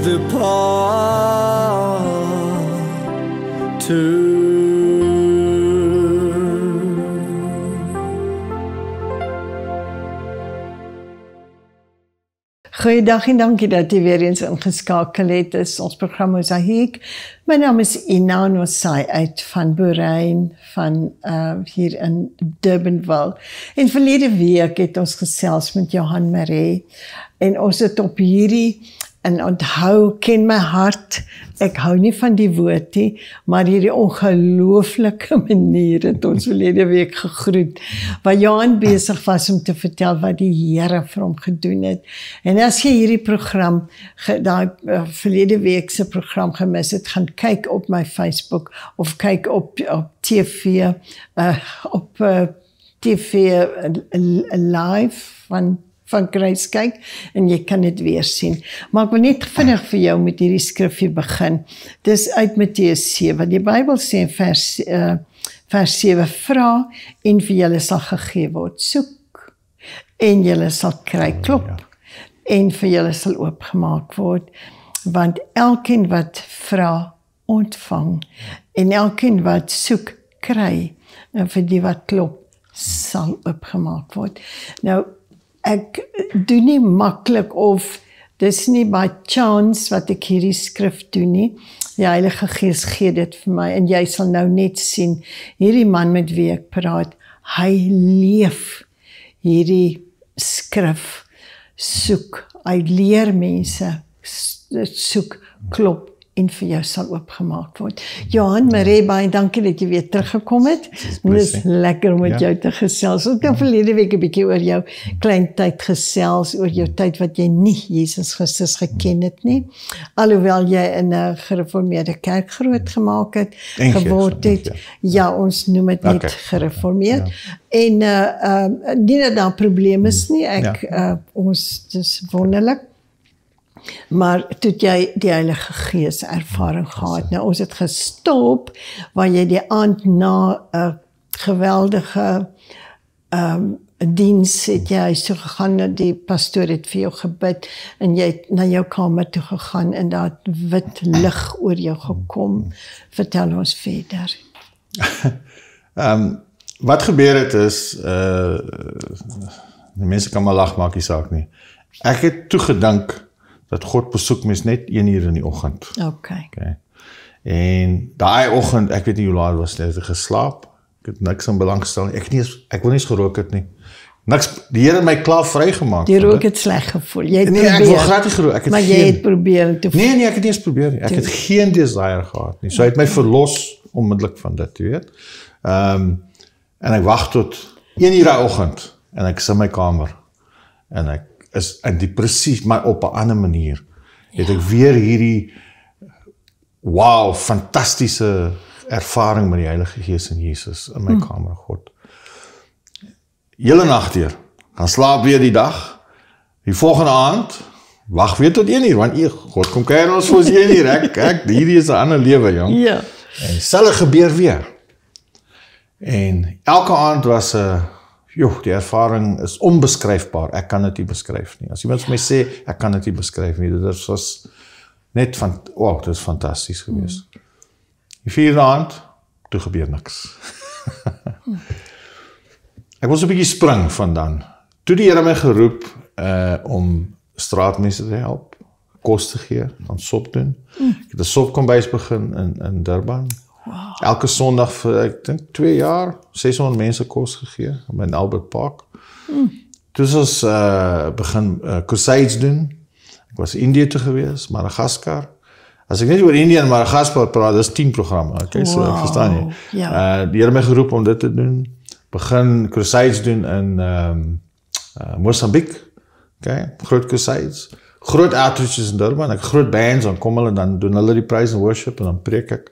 the path to. Goeiedag en dankie dat jy weer eens ingeskakel het. Dit is ons program Mosaïek. My naam is Ina en ons saai uit van Boerein van hier in Durbanville. En verlede week het ons gesels met Johan Marais en ons het op hierdie en onthou, ken my hart, ek hou nie van die woord nie, maar hierdie ongelooflike manier het ons verlede week gegroet, waar Johan besig was om te vertel wat die Here vir hom gedoen het. En as jy hierdie program, daai verlede week se program gemis het, gaan kyk op my Facebook, of kyk op TV, op TV live van Grace kyk, en jy kan dit weer sien. Maar ek wil net vinnig vir jou met hierdie skrifgie begin. Dis uit Matteus 7. Die Bybel sê in vers 7, vra en vir julle sal gegee word. Soek en julle sal kry. Klop en vir julle sal oopgemaak word. Want elkeen wat vra, ontvang. En elkeen wat soek, kry. En vir die wat klop, sal oopgemaak word. Nou, ek doen nie maklik of dis nie by chance wat ek hierdie skrif doen nie. Die Heilige Gees gee dit vir my en jy sal nou net sien, hierdie man met wie ek praat, hy leef hierdie skrif, soek, hy leer mense, soek, klop en vir jou sal oopgemaak word. Johan Marais, baie dankie dat jy weer teruggekom het. En dit is lekker om met jou te gesels. Ons het verlede week 'n bietjie oor jou klein tyd gesels, oor jou tyd wat jy nie Jesus Christus geken het nie. Alhoewel jy in 'n gereformeerde kerk groot gemaak het, geword het. Ja, ons noem dit net gereformeerd. En nie dat daar probleme is nie. Ons, dis wonderlik. Maar toe jy die Heilige Gees ervaring gehad. Nou ons het gestop, waar jy die aand na 'n geweldige diens het jy huis toe gegaan, die pastoor het vir jou gebid, en jy het na jou kamer toe gegaan, en daar het wit lig oor jou gekom. Vertel ons verder. Wat gebeur het is, die mense kan maar lag, maak die saak nie. Ek het toegedink, dat God besoek mens net 1 uur in die oggend. Okay. En daai oggend, ek weet nie hoe laat was, net geslaap, ek het niks aan belang gestel, ek wil nie eens gerook het nie. Niks, die Here het my klaar vrygemaak. Die rook het sleg gevoel, jy het nee, probeer. Ek wil graag nie gerook, maar jy het probeer. Nee, ek het nie eens probeer nie, ek het geen desire gehad nie, so hy het my verlos, onmiddellik van dit, jy weet. En ek wag tot 1 uur die oggend, en ek is in my kamer, en ek is in die presies, maar op 'n ander manier, het ek weer hierdie wow, fantastiese ervaring met die Heilige Gees en Jesus in my kamer, God. Hele nag deur, gaan slaap weer die dag, die volgende aand, wag weer tot 1 uur, want God kom kuier ons vir ons 1 uur, hierdie is 'n ander lewe, jong. Ja. En dieselfde gebeur weer. En elke aand was die ervaring is onbeskryfbaar. Ek kan dit nie beskryf nie. As iemand vir my sê, ek kan dit nie beskryf nie. Dit was net van, dit is fantasties geweest. Die 4de aand, toe gebeur niks. Ek was 'n bietjie spring van dan. Toe die Here my geroep om straatmense te help, kos te gee, van sop doen. Ek het 'n sopkombuis begin in Durban. Wow. Elke Sondag vir, ek dink 2 jaar, 600 mense kos gegee, in Albert Park. Toe is ons begin crusades doen. Ek was in Indië toe gewees, Madagaskar. As ek net oor Indië en Madagaskar praat, dis 10 programme, okay, so ek verstaan jy. Ja. Die Here my geroep om dit te doen. Begin crusades doen in Mosambik, okay, groot crusades. Groot outreaches in Durban, ek groot bands, dan kom hulle, dan doen hulle die praise and worship, en dan preek ek.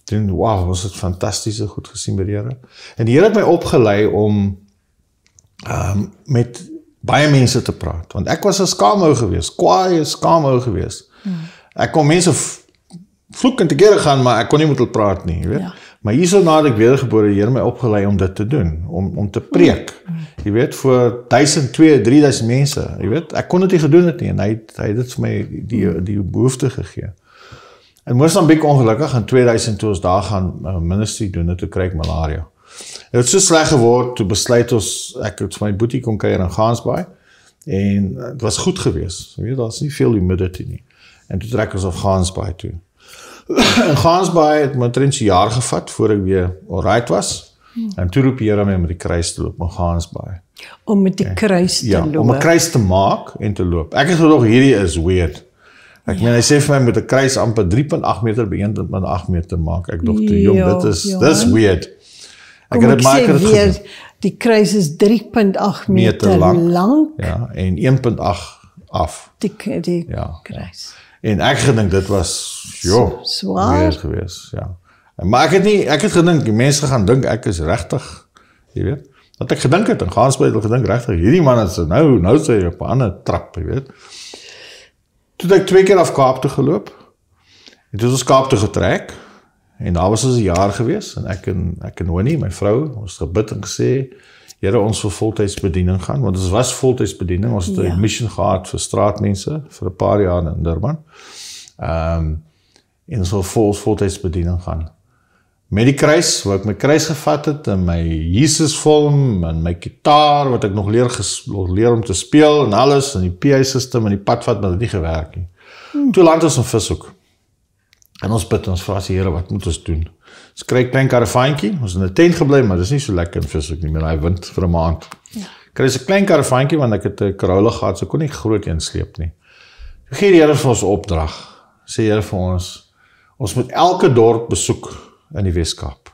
Toen, wow, was het fantastisch, goed gezien by die Here. En die Here het my opgelei om met baie mense te praat, want ek was 'n skaamhou geweest, kwaai skaamhou geweest. Ek kon mense vloek en te kere gaan, maar ek kon nie met hulle praat nie, jy weet. Ja. Maar hierso nadat ek wedergebore, die Here my opgelei om dit te doen, om te preek. Jy weet, voor 1000, 2000, 3000 mense, jy weet, ek kon dit nie gedoen het nie, en hy het dit vir my die behoefte gegee. En Mosambik ongelukkig, in 2000 toe ons daar gaan ministry doen, toe kry ek malaria. Het so sleg geword, toe besluit ons, ek het vir my boetie kom kuier in Gansbaai, en het was goed geweest, jy weet, daar is nie veel humidity nie. En toe trek ons op Gansbaai toe. In Gansbaai het my omtrent 'n jaar gevat, voor ek weer alright was, en toe roep die Here my om met die kruis te loop, in Gansbaai. Om met die kruis te loop. Om 'n kruis te maak en te loop. Ek het gedog, hierdie is weird. Ek meen, hy sê vir my, met 'n kruis amper 3.8 meter by 1.8 meter maak. Ek dog, jong, dit is weird. Ek het weer, die kruis is 3.8 meter lang. Ja, en 1.8 af. Die kruis. En ek gedink, dit was, weird geweest, ja. Maar ek het gedink, die mense gaan dink, ek is regtig, jy weet. Dat ek gedink het, en Gansbaai het gedink, regtig, hierdie man is nou sê op 'n ander trap, jy weet. Toe het ek 2 keer af Kaap toe geloop, en toe het ons Kaap toe getrek, en daar was ons 'n jaar gewees, en ek en Winnie, my vrou, ons gebid en gesê, Here, ons wil voltydsbediening gaan, want ons was voltydsbediening, ons het 'n mission gehad vir straatmense, vir 'n paar jaar in Durban, en ons wil voltydsbediening gaan. Met die kruis, waar ek my kruis gevat het, en my Jesus-vorm, en my gitaar, wat ek nog leer om te speel, en alles, en die PA system, en die padvat, maar dit nie gewerk nie. Toe land ons in Vishoek. En ons bid, ons vra die Here, wat moet ons doen? Ons kry 'n klein karavaantjie, ons is in 'n tent gebly, maar dis nie so lekker in Vishoek nie, met daai wind vir 'n maand. Kry 'n klein karavaantjie, want ek het 'n Corolla gehad, so kon nie groot een sleep nie. Toe gee die Here vir ons opdrag, sê Here vir ons moet elke dorp besoek in die Weskaap,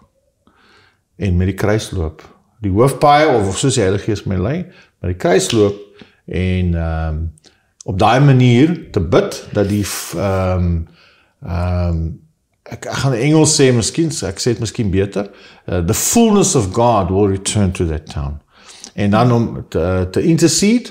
en met die kruis loop, die hoofpaaie, of soos die Heilige Gees my lei, met die kruis loop, en op daai manier te bid, dat die, ek gaan in Engels sê, ek sê het miskien beter, the fullness of God will return to that town, en dan om te intercede,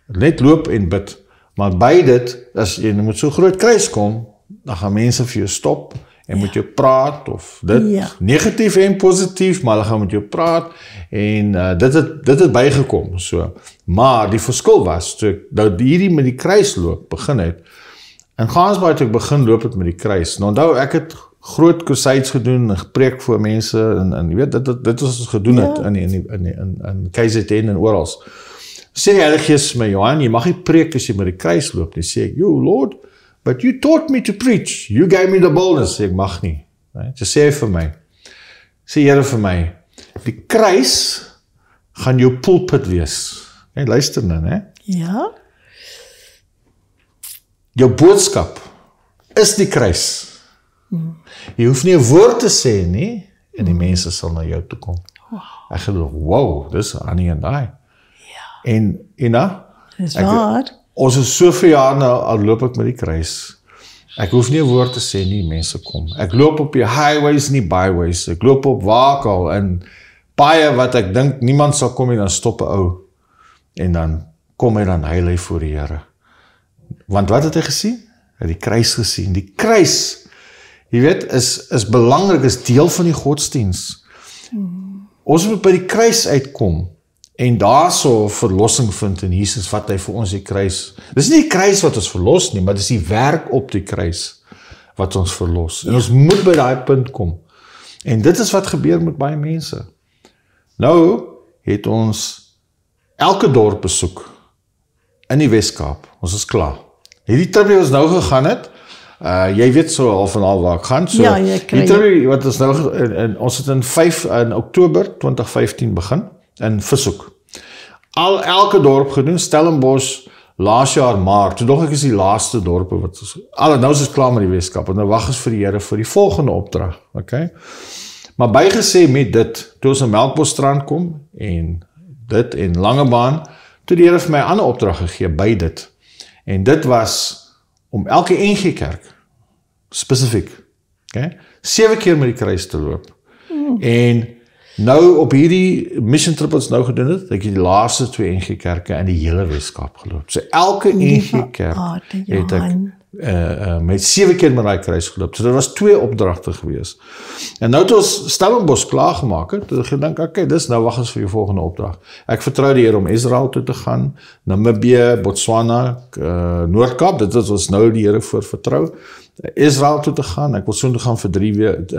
net loop en bid, maar by dit, as jy moet so groot kruis kom, dan gaan mense vir jou stop, en moet jou praat, of dit, negatief en positief, maar hulle gaan met jou praat, en dit het bygekom, so. Maar die verskil was, toe ek hierdie met die kruis loop, begin het, en Gansbaai toe ek begin loop het met die kruis, nou onthou, ek het groot crusades gedoen, en gepreek voor mense, en jy weet, dit was ons gedoen het, in KZN en orals. Sê die Heilige Gees my, Johan, jy mag nie preek as jy met die kruis loop, nie sê ek, Lord, but you taught me to preach. You gave me the boldness. Ek mag nie. So sê hy vir my. Sê Here vir my. Die kruis gaan jou pulpit wees. Luister nou, né? Ja. Jou boodskap is die kruis. Jy hoef nie 'n woord te sê nie, en die mense sal na jou toe kom. Ek gedog, wow, dis Annie en daai. Ja. En dis waar. Ons is soveel jaar nou, al loop ek met die kruis. Ek hoef nie 'n woord te sê nie, mense kom. Ek loop op die highways en die byways. Ek loop op Wakal en paaie wat ek dink niemand sal kom en dan stop 'n ou. En dan kom hy dan huil hy voor die Here. Want wat het hy gesien? Hy het die kruis gesien. Die kruis, jy weet, is belangrik, is deel van die godsdiens. Ons moet by die kruis uitkom. En daar so verlossing vind in Jesus, wat hy vir ons die kruis. Dis nie die kruis wat ons verlos nie, maar dis die werk op die kruis wat ons verlos. En ons moet by daai punt kom. En dit is wat gebeur met baie mense. Nou het ons elke dorp besoek in die Weskaap. Ons is klaar. Hierdie trip wat ons nou gegaan het, jy weet so al van al waar ek gaan. So, die trip wat ons nou, ons het in Oktober 2015 begin, in Vishoek. Elke dorp gedoen, Stellenbosch, laas jaar Maart, toe dog ek is die laaste dorpe, nou is ons klaar met die Weskaap, en nou wag ons vir die Here vir die volgende opdrag, okay? Maar bygesê met dit, toe ons in Melkbosstrand kom, en dit, en Langebaan, toe die Here vir my 'n ander opdrag gegee, by dit, en dit was, om elke NG Kerk, spesifiek, okay? 7 keer met die kruis te loop, en nou op hierdie mission trip wat ons nou gedoen het, ek het die laaste 2 NG Kerke in die hele Weskaap geloop. So elke NG Kerk het ek met 7 keer met daai kruis geloop. So dit was 2 opdragte gewees. En nou het ons Stellenbosch klaargemaak het, het gedink, okay, dis nou wag ons vir die volgende opdrag. Ek vertrou die Here om Israel toe te gaan, Namibië, Botswana, Noord-Kaap, dit is ons nou die Here voor vertrou. Israel toe te gaan, ek wil so toe gaan vir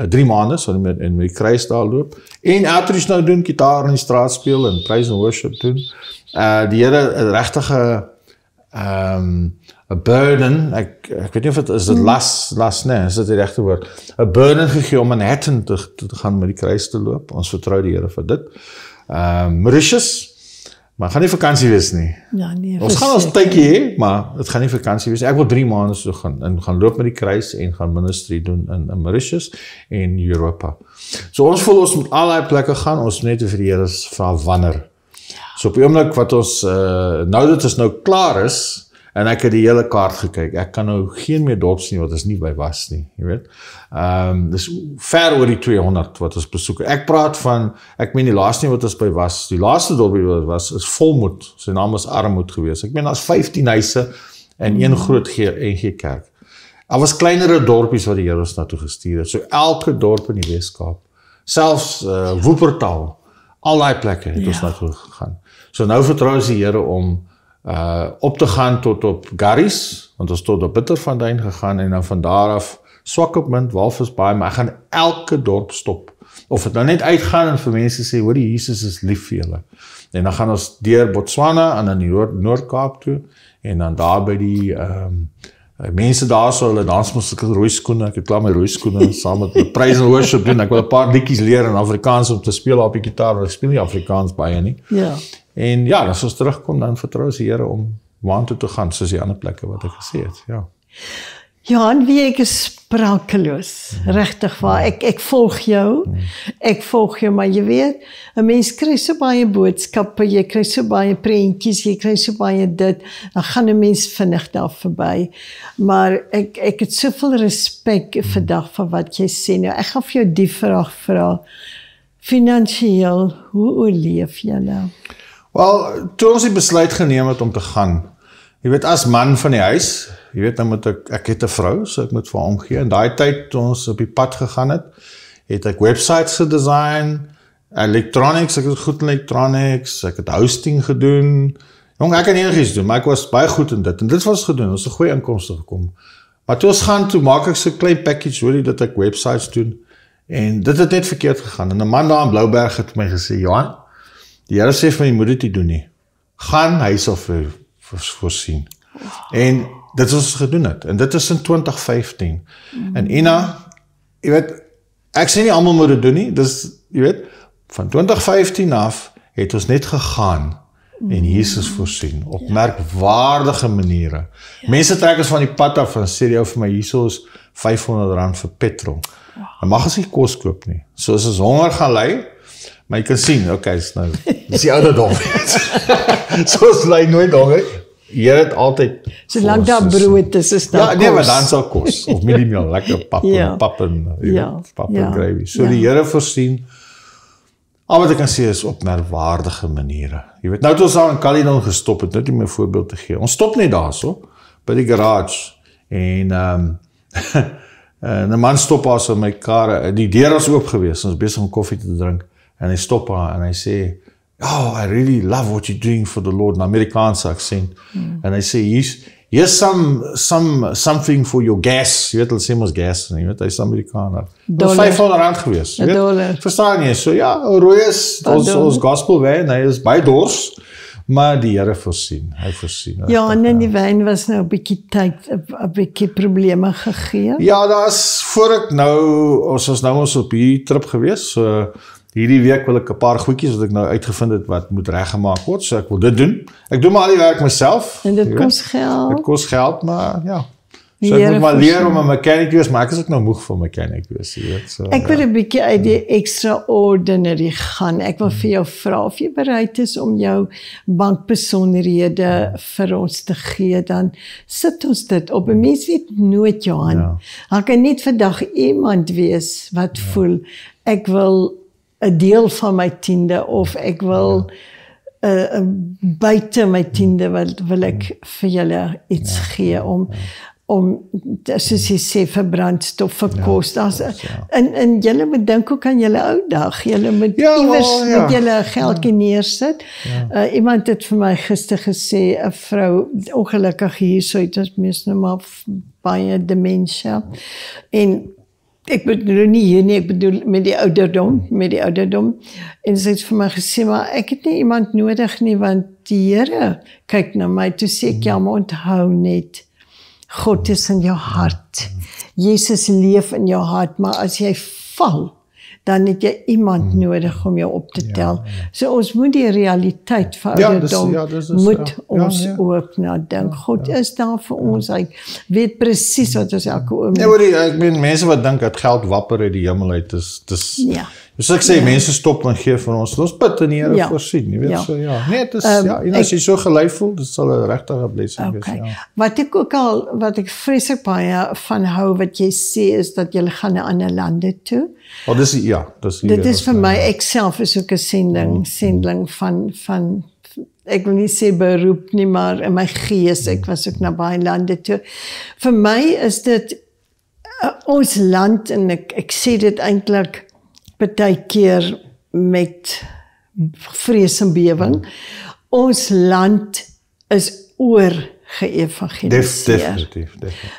3 maande, so met die kruis daar loop, en outreach nou doen, gitaar in die straat speel, en praise and worship doen. Die Here, 'n regtige, 'n burden, ek weet nie of dit is dit las, nee, is dit die regte woord, 'n burden gegee om Manhattan te gaan met die kruis te loop, ons vertrou die Here vir dit. Mauritius, maar gaan nie vakansie wees nie. Ja, nee, ons gaan ons tydjie hê, maar dit gaan nie vakansie wees. Ek wil 3 maande so gaan loop met die kruis en gaan ministry doen in Mauritius en Europa. So ons voel ons moet al die plekke gaan, ons moet net vir die Here vra wanneer. So op die oomblik wat ons, nou dat ons nou klaar is, en ek het die hele kaart gekyk, ek kan nou geen meer dorps nie wat ons nie by was nie, jy weet. Dis ver oor die 200 wat ons besoek. Ek praat van, ek meen die laaste nie wat ons by was, die laaste dorpie wat was, is Volmoed, sy naam is Armoed gewees. Ek meen, daar's 15 huise en een groot NG Kerk. Daar was kleinere dorpies wat die Here ons naartoe gestuur het, so elke dorp in die Weskaap, selfs Wuppertal, al die plekke het ons naartoe gegaan. So nou vertrou ons die Here om op te gaan tot op Garries, want ons tot op Bitterfontein gegaan en dan van daar af Swakopmund, Walvisbaai, maar ek gaan elke dorp stop. Of het nou net uitgaan en vir mense sê, hoor die Jesus is lief vir julle. En dan gaan ons deur Botswana en dan die Noord-Kaap toe en dan daar by die mense daar so, hulle dans mos ek rooi skoene, ek het klaar my rooi skoene saam met praise and worship doen, ek wil 'n paar liedjies leer in Afrikaans om te speel op die gitaar, maar ek speel nie Afrikaans baie nie. Ja. En ja, as ons terugkom, dan vertrou ons die Here om waantoe te gaan, soos die ander plekke wat ek gesê het, ja. Johan, wie ek is sprakeloos, regtig waar, ek volg jou, maar jy weet, 'n mens kry so baie boodskappe, jy kry so baie prentjies, jy kry so baie dit, dan gaan 'n mens vinnig daar verby, maar ek het soveel respek vandag vir wat jy sê, nou ek gaan vir jou die vraag vra, finansiëel, hoe oorleef jy nou? Wel, toe ons die besluit geneem het om te gaan, jy weet, as man van die huis, jy weet, nou moet ek het 'n vrou, so ek moet vir haar omgee, en daai tyd, toe ons op die pad gegaan het ek websites gedesign, electronics, ek is goed in electronics, ek het hosting gedoen, jong, ek kan enigiets doen, maar ek was baie goed in dit, en dit was gedoen, ons het 'n goeie inkomste gekom, maar toe ons gaan, toe maak ek so 'n klein package, hoor jy, dat ek websites doen, en dit het net verkeerd gegaan, en 'n man daar in Blouberg het my gesê, Johan, die Here sê vir my, jy moet dit nie doen nie. Gaan, hy sal voorsien. En dit is wat ons gedoen het. En dit is in 2015. En Ina, jy weet, ek sê nie almal moet dit doen nie. Dis, jy weet, van 2015 af het ons net gegaan en Jesus voorsien op merkwaardige maniere. Mense trek ons van die pad af en sê jy vir my, hierso is R500 vir petrol. Dan mag ons nie kos koop nie. So as ons honger gaan ly, maar jy kan sien, okay, dis die ouderdom. So ons ly nooit honger. Here het altyd solank daar brood is daar kos. Ja, nee, maar dan sal kos. Of mieliemeel, lekker pap en gravy. So die Here voorsien. Al wat ek kan sê is op merkwaardige maniere. Jy weet, nou het ons al in Caledon gestop, het net om 'n voorbeeld te gee. Ons stop net daar so, by die garage. En 'n man stop daar so in my kar, die deur was oop gewees, ons besig om koffie te drink, en hy stop daar en hy sê, oh, I really love what you're doing for the Lord, in Amerikaanse accent. En hy sê, here's something for your gas. Jy weet, hulle sê ons gas, jy weet, hy is Amerikaner. Dit was R500 gewees. $1. Verstaan jy? So ja, rooi is ons gospel wyn, hy is baie dors, maar die Here voorsien, hy voorsien. Ja, en die wyn was nou 'n bietjie probleme gegee. Ja, daar's, voor ek nou, ons was nou ons op hierdie trip gewees, so hierdie week wil ek 'n paar goedjies wat ek nou uitgevind het wat moet reggemaak word, so ek wil dit doen. Ek doen maar al die werk myself. En dit kos geld. Dit kos geld, maar ja. So ek moet maar leer om 'n mechanic te wees, maar ek is ook nou moeg vir 'n mechanic wees, jy weet. So, ek wil 'n bietjie uit die extraordinary gaan. Ek wil vir jou vra of jy bereid is om jou bankbesonderhede vir ons te gee, dan sit ons dit op. 'n Mens weet nooit, Johan. Daar kan net vandag iemand wees wat voel, ek wil 'n deel van my 10de of ek wil buite my 10de wil ek vir julle iets gee om om soos jy sê vir brandstof vir kos. En julle moet dink ook aan julle ou dag. Julle moet iewers met julle geldjie neersit. Iemand het vir my gister gesê 'n vrou ongelukkig hierso het ons meestal maar baie demensie. En ek bedoel nie hier nie, ek bedoel met die ouderdom. En sy het vir my gesê, maar ek het nie iemand nodig nie, want die Here kyk na my. Toe sê ek, ja, maar onthou net, God is in jou hart. Jesus leef in jou hart, maar as jy val, dan het jy iemand nodig om jou op te tel. So ons moet die realiteit van ouderdom, ons ook na dink. God is daar vir ons, hy weet presies wat ons elke oomblik. Ek meen, mense wat dink dat geld wapper uit die hemel uit, soos ek sê, mense stop en gee van ons bid en die Here voorsien, jy weet so, Nee, het is, en as jy so gelei voel, dit sal 'n regtige blessing wees, Wat ek vreeslik baie van hou, wat jy sê, is dat jy gaan na ander lande toe. Dit is vir my, ek self is ook 'n sending van ek wil nie sê beroep nie, maar in my gees, ek was ook na baie lande toe. Vir my is dit ons land, en ek sê dit eintlik partykeer met vrees en bewing. Ons land is geëvangeliseer. Definitief.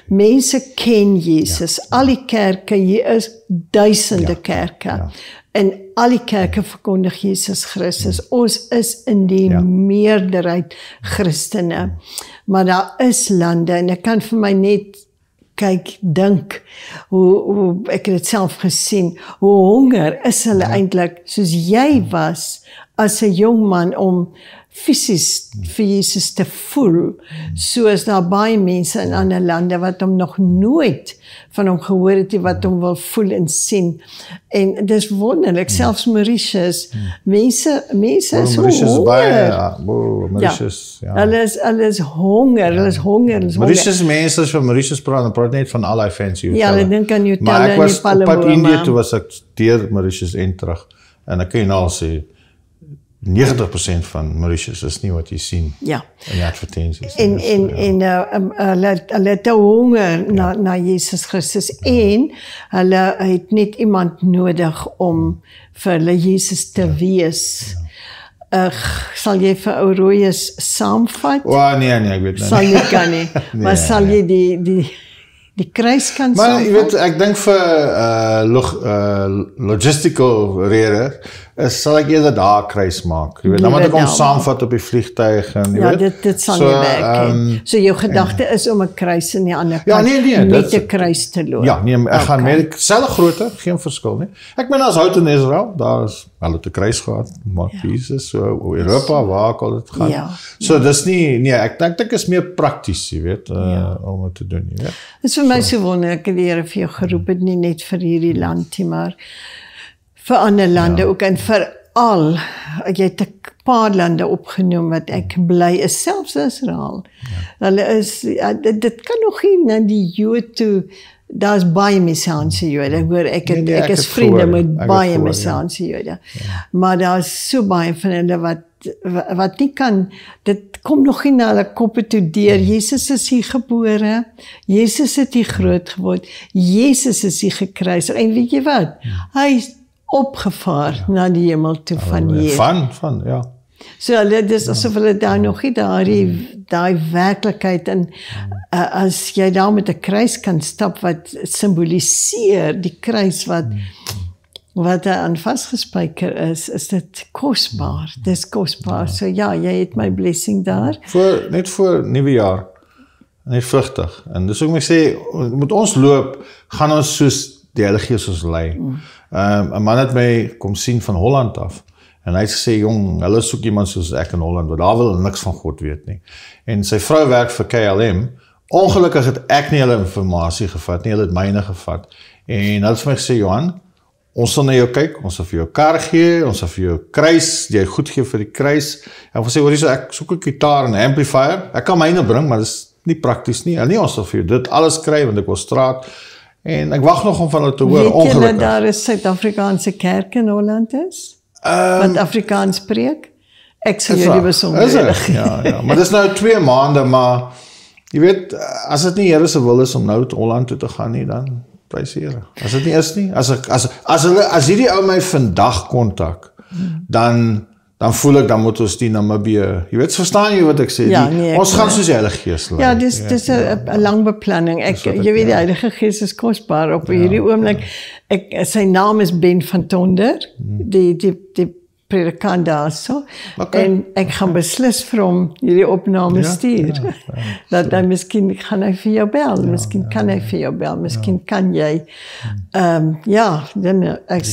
Mense ken Jesus. Al die kerke, hier is duisende kerke. En al die kerke verkondig Jesus Christus. Ons is in die meerderheid Christene. Maar daar is lande, en ek kan vir my net dink, hoe ek het dit self gesien, hoe honger is hulle eintlik, soos jy was, as 'n jong man, om fisies vir Jesus te voel, soos daar baie mense in ander lande, wat hom nog nooit van hom gehoor het, wat hom wil voel en sien. En dis wonderlik, selfs Mauritius, mense is honger. Hulle is honger. Mauritius mense, as van Mauritius praat net van al die fancy hotelle. Ja, hulle dink aan hotelle, maar ek was op pad Indië, toe was ek deur Mauritius en terug, en ek kan jy nou sê, 90% van Mauritius is nie wat jy sien in die advertensies. En hulle het honger na Jesus Christus, en hulle het net iemand nodig om vir hulle Jesus te wees. Sal jy vir ou Rooies saamvat? Nee, ek weet nie. Sal jy kan nie, maar sal jy die kruis kan saamvat? Maar jy weet, ek dink vir logistical rede, sal ek eerder daar kruis maak. Jy weet, dan moet ek ons saamvat op die vliegtuig en jy weet. Dit sal nie werk. So jou gedagte is om 'n kruis in die ander kant met 'n kruis te loop. Ja, nee, ek gaan met selfe grootte, geen verskil nie. Ek meen as hout in Israel, daar is hulle te kruis gehad, maar Jesus, so Europa, waar ek al dit gaan. So dis nie, ek dink is meer prakties, jy weet, om dit te doen, jy weet. Dit is vir my so wonderlik, die Here vir jou geroep het, nie net vir hierdie land nie, maar vir ander lande ook, en veral, jy het 'n paar lande opgenoem wat ek bly is, selfs Israel. Hulle is, dit kan nog nie na die Jood toe, daar's baie Messiaanse Jode, hoor, ek is vriende met baie Messiaanse Jode, maar daar's so baie van hulle wat nie kan, dit kom nog nie na hulle koppe toe deur. Jesus is hier gebore, Jesus het hier groot geword, Jesus is hier gekruisig, en weet jy wat? Hy is opgevaar na die hemel toe van hier. Van. So dit is asof hulle daar nog nie daai werklikheid, en as jy daar met 'n kruis kan stap wat simboliseer die kruis wat aan vasgespijker is dit kosbaar. Dis kosbaar. So jy het my blessing daar. Net voor nuwe jaar, net vlugtig. En dis ook my sê, met ons loop, gaan ons soos die Heilige Gees ons lei. 'n man het my kom sien van Holland af, en hy het gesê, jong, hulle soek iemand soos ek in Holland, want daar wil niks van God weet nie. En sy vrou werk vir KLM, ongelukkig het ek nie hulle informasie gevat nie, hulle het myne gevat, en hulle het vir my gesê, Johan, ons sal na jou kyk, ons sal vir jou kar gee, ons sal vir jou kruis, jy goed gee vir die kruis, en ons sê, hoor, ek soek 'n gitaar en 'n amplifier, ek kan myne bring, maar dit is nie prakties nie, en nie, ons sal vir jou dit alles kry, want ek wil straat, en ek wag nog om van hulle te hoor, ongelukkig. Weet julle daar is Suid-Afrikaanse kerk in Holland is? Wat Afrikaans preek? Ek sal jullie besonderheidig. Ja, maar dit is nou 2 maande, maar Jy weet, as dit nie Here se wil is om nou tot Holland toe te gaan nie, dan prys die Here. As dit nie is nie, as hierdie ou my vandag kontak, dan voel ek, dan moet ons die Namibië, jy weet, verstaan jy wat ek sê? Ja, nee, ons gaan soos die Heilige Gees lei. Ja, dis 'n lang beplanning. Jy weet die Heilige Gees is kosbaar op hierdie oomblik. Sy naam is Ben van Tonder, die predikant daarso. En ek gaan beslis vir hom hierdie opname stuur. Dat hy miskien gaan hy vir jou bel, miskien kan hy vir jou bel, miskien kan jy dan ek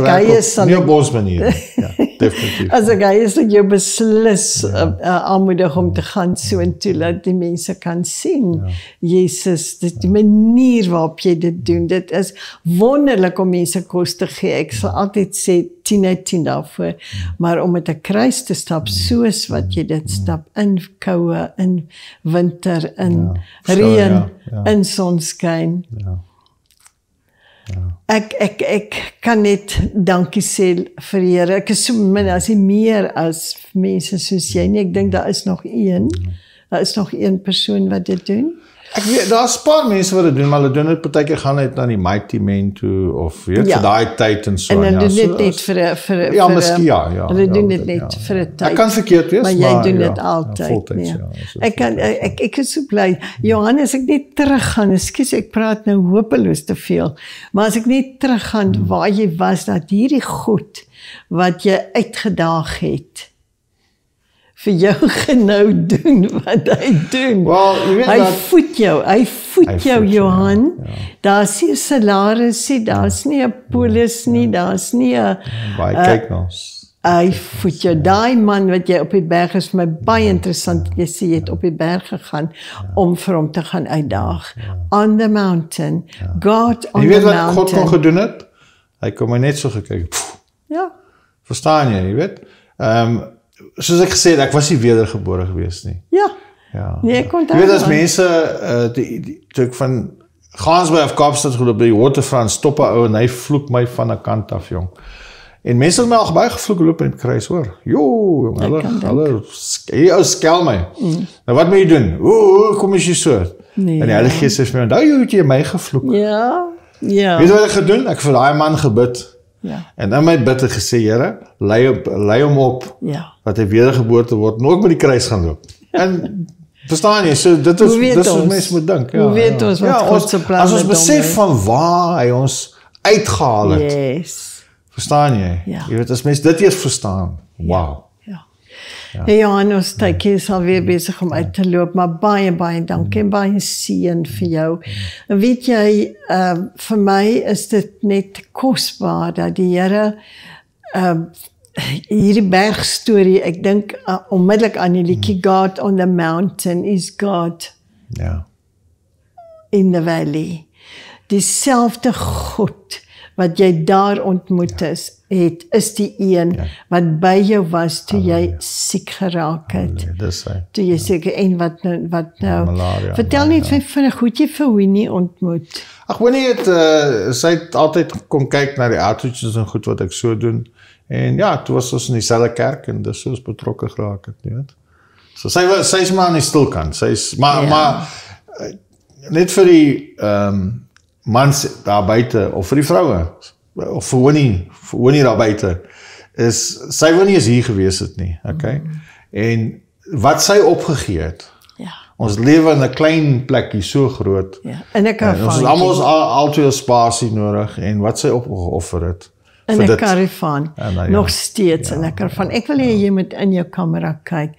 hy is nie op ons manier. Ja, definitief. As ek hy is ek jou beslis aanmoedig om te gaan so en toe dat die mense kan sien. Jesus, die manier waarop jy dit doen, dit is wonderlik om mense kos te gee. Ek sal altyd sê 10 uit 10 daarvoor, maar om met 'n kruis te stap soos wat jy dit stap, in koue, in winter, in reën, in sonskyn. Ek kan net dankie sê vir die Here. Ek is so min as meer as mense soos jy nie. Ek dink daar is nog een persoon wat dit doen. Ek weet, daar's 'n paar mense wat dit doen, maar hulle doen dit partykeer gaan net na die Mighty Men toe, of weet, vir daai tyd en so. En hulle doen dit net vir ja, miskien ja. Hulle doen dit net vir 'n tyd. Ek kan verkeerd wees, maar jy doen dit altyd. Ek is so bly. Johannes, ek net teruggaan. Ekskuus, ek praat nou hopeloos te veel. Maar as ek net teruggaan waar jy was, dat hierdie goed wat jy uitgedaag het, vir jou genou doen wat hy doen. Well, jy weet hy voed jou, Johan. Daar's nie 'n salaris nie, daar's nie 'n polis nie, daar's nie 'n baie kyk na ons. Hy voed jou. Daai man wat jy op die berg is, vir my baie interessant. Jy sê jy het op die berg gegaan om vir hom te gaan uitdaag. On the mountain. God on the mountain. Jy weet wat God kon gedoen het? Hy kon my net so gekyk. Ja. Verstaan jy weet? Soos ek gesê het, ek was nie wedergebore gewees nie. Ja. Nee, ek kon jy weet as mense toe ek van Gansbaai af Kaapstad geloop by die Waterfront, stop 'n ou en hy vloek my van 'n kant af, jong. En mense het my al baie gevloek loop in die kruis, hoor. Jo, hulle hierdie ou skel my. Nou wat moet jy doen? Kom as jy so. Nee, en die Heilige Gees sê vir my, "Nou jy het my gevloek." Ja. Weet jy wat ek gedoen? Ek vir daai man gebid. En in my bid het gesê, Here, lei hom op, dat hy wedergeboorte word, en ook met die kruis gaan loop. En verstaan jy, so dit is wat mense moet dink. Hoe weet ons wat God se plan is? As ons besef van waar hy ons uitgehaal het, verstaan jy? Jy weet, as mense dit eers verstaan, wow. Johan, ons tydjie is alweer besig om uit te loop, maar baie dankie en baie seën vir jou. Weet jy, vir my is dit net kosbaar dat die Here hierdie bergstorie, ek dink onmiddellik aan die liedjie God on the mountain is God in the valley. Dieselfde God wat jy daar ontmoet is die een wat by jou was toe jy siek geraak het. Toe jy seker en wat nou. Malaria, vertel net vinnig hoe jy vir Winnie ontmoet. Ag, Winnie sy het altyd kom kyk na die outreaches en goed wat ek so doen. En ja, toe was ons in dieselfde kerk en dis soos betrokke geraak het, jy weet. So sy is maar aan die stilkant. Sy is maar net vir die mans daar buite of vir die vroue of vir Winnie daar buite sy wou nie eens hier gewees het nie, okay? En wat sy opgegee het. Ons lewe in 'n klein plekkie so groot. En ons het almal altyd spasie nodig en wat sy opgeoffer het. In 'n karavaan, nog steeds in 'n karavaan. Ek wil hê jy moet in jou kamera kyk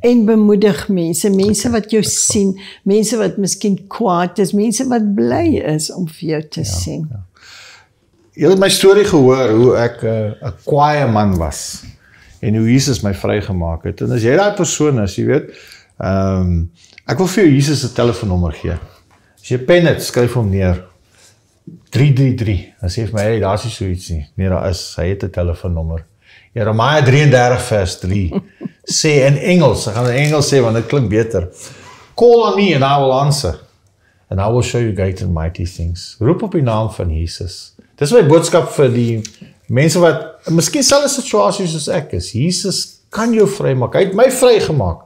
en bemoedig mense wat jou sien, mense wat miskien kwaad is, mense wat bly is om vir jou te sien. Jy het my storie gehoor, hoe ek 'n kwaaie man was, en hoe Jesus my vrygemaak het, en as jy daai persoon is, jy weet, ek wil vir jou Jesus se telefoonnommer gee. As jy pen het, skryf hom neer, 333, dan sê vir my, hey, daar is nie so iets nie. Nee, daar is, hy het 'n telefoonnommer. Jeremia 33 vers 3, sê in Engels, ek gaan in Engels sê, want dit klink beter. Call on me and I will answer, and I will show you great and mighty things. Roep op die naam van Jesus. Dis my boodskap vir die mense wat, miskien selfde situasies soos ek is. Jesus kan jou vrymaak, hy het my vrygemaak.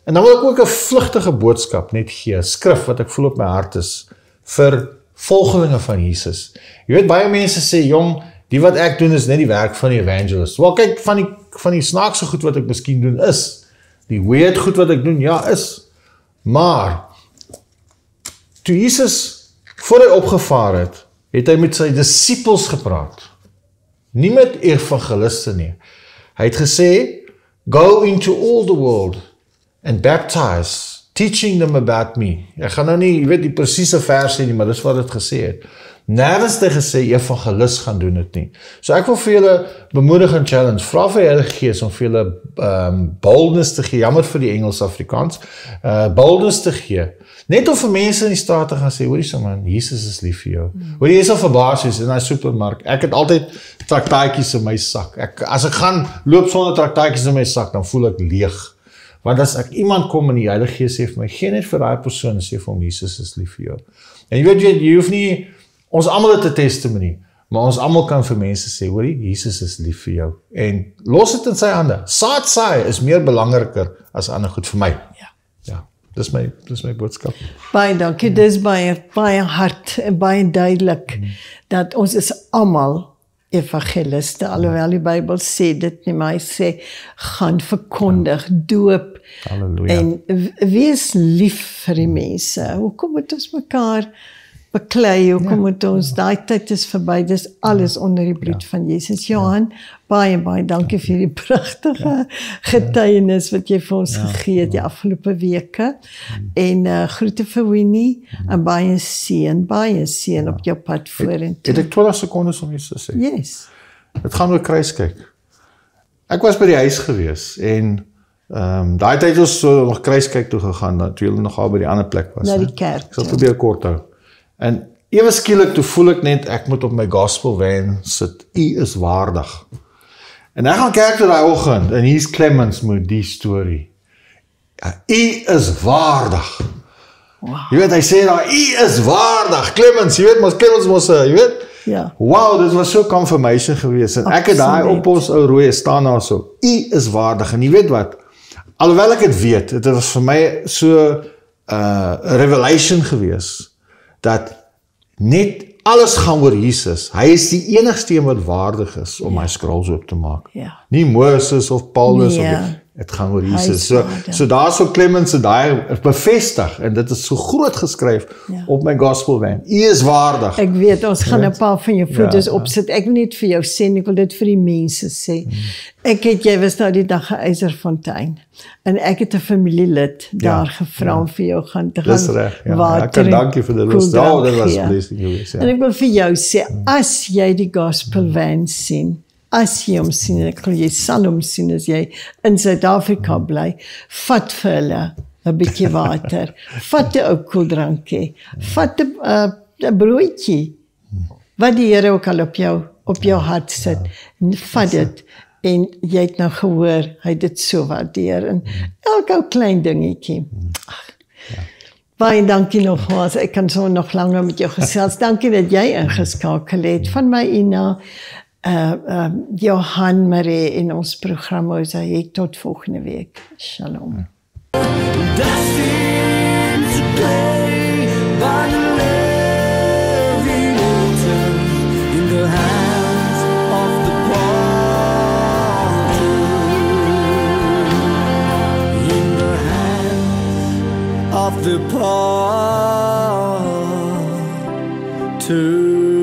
En dan wil ek ook 'n vlugtige boodskap net gee, 'n skrif wat ek voel op my hart is vir volgelinge van Jesus. Jy weet, baie mense sê, jong, die wat ek doen is net die werk van die evangelist. Wel, kyk, van die snaakse goed wat ek miskien doen is, die weird goed wat ek doen, ja, is. Maar, toe Jesus, voor hy opgevaar het, het hy met sy disippels gepraat. Nie met evangeliste nie. Hy het gesê, go into all the world and baptize, teaching them about me. Ek gaan nou nie, jy weet, die presiese vers nie, maar dis wat het gesê het. Nergens het hy gesê, evangelist gaan doen het nie. So ek wil vir julle bemoedig en challenge, vra vir Heilige Gees om vir julle boldness te gee, jammer vir die Engels-Afrikaans, boldness te gee. Net om vir mense in die straat te gaan sê, hoorie so man, Jesus is lief vir jou. Hoorie, jy is al verbaas wees in die supermark. Ek het altyd traktaatjies in my sak. As ek gaan loop sonder traktaatjies in my sak, dan voel ek leeg. Want as ek iemand kom en die Heilige Gees sê vir my, gee net vir daai persoon en sê vir hom, Jesus is lief vir jou. En jy weet, jy hoef nie, ons almal het 'n testimony, maar ons almal kan vir mense sê, hoorie, Jesus is lief vir jou. En los dit in sy hande. Saad saai is meer belangriker as ander goed vir my. Ja. Dis my boodskap. Baie dankie, dis baie hard en baie duidelik, dat ons is almal evangeliste, alhoewel die Bybel sê dit nie, maar hy sê, gaan verkondig, doop, Halleluja. en wees lief vir die mense. Hoekom moet ons mekaar beklei, hoekom moet ons, daai tyd is verby, dis alles onder die bloed van Jesus. Johan, baie dankie vir die pragtige getuienis wat jy vir ons gegee het die afgelope weke, en groete vir Winnie, en baie seën op jou pad vorentoe. Het ek 20 sekondes om iets te sê? Yes. Dit gaan oor kruiskyk. Ek was by die huis gewees, en daai tyd ons so nog kruiskyk toe gegaan, toe julle nog al by die ander plek was. Na die kerk. Ek sal probeer kort hou. En ewe skielik toe voel ek net, ek moet op my gospel van sit, U is waardig. En ek gaan kerk toe daai oggend, en hier's Clemens met die storie. Ja, U is waardig. Wow. Jy weet, hy sê daar, U is waardig, Clemens, jy weet, Clemens mos, jy weet, Ja. wow, dit was so confirmation geweest, en ek het daai op ons ou rooie staan daar so, U is waardig, en jy weet wat, alhoewel ek het weet, het was vir my so revelation geweest, dat net alles gaan oor Jesus. Hy is die enigste een wat waardig is om my scrolls oop te maak. Ja. Nie Moses of Paulus, Nee. of het gaan oor Hy Jesus. is So waardig. daar so Clemens en daai bevestig, en dit is so groot geskryf op my gospel van. U is waardig. Ek weet, ons gaan 'n paar van jou foto's Ja. opsit. Ek wil net vir jou sê, en ek wil dit vir die mense sê. Jy was nou die dag in Eiserfontein, en ek het 'n familielid daar gevra om vir jou te Dis gaan reg, ja. water Ek en dankie vir die lus. koeldrank Dit was gee. blessing geweest, ja. En ek wil vir jou sê, as jy die gospel van sien, as jy hom sien, en ek wil jy sal hom sien as jy in Suid-Afrika bly, vat vir hulle 'n bietjie water, vat 'n ou koeldrankie, vat 'n broodjie, wat die Here ook al op jou hart sit, vat dit, en jy het nou gehoor, hy het dit so waardeer, en elke ou klein dingetjie. Baie dankie nogmaals, ek kan so nog langer met jou gesels. Dankie dat jy ingeskakel het. Van my Ina, Johan Marie in ons program Mosaïek. Tot volgende week. Shalom. Destined to play by the living water in the hands of the potter, in the hands of the potter.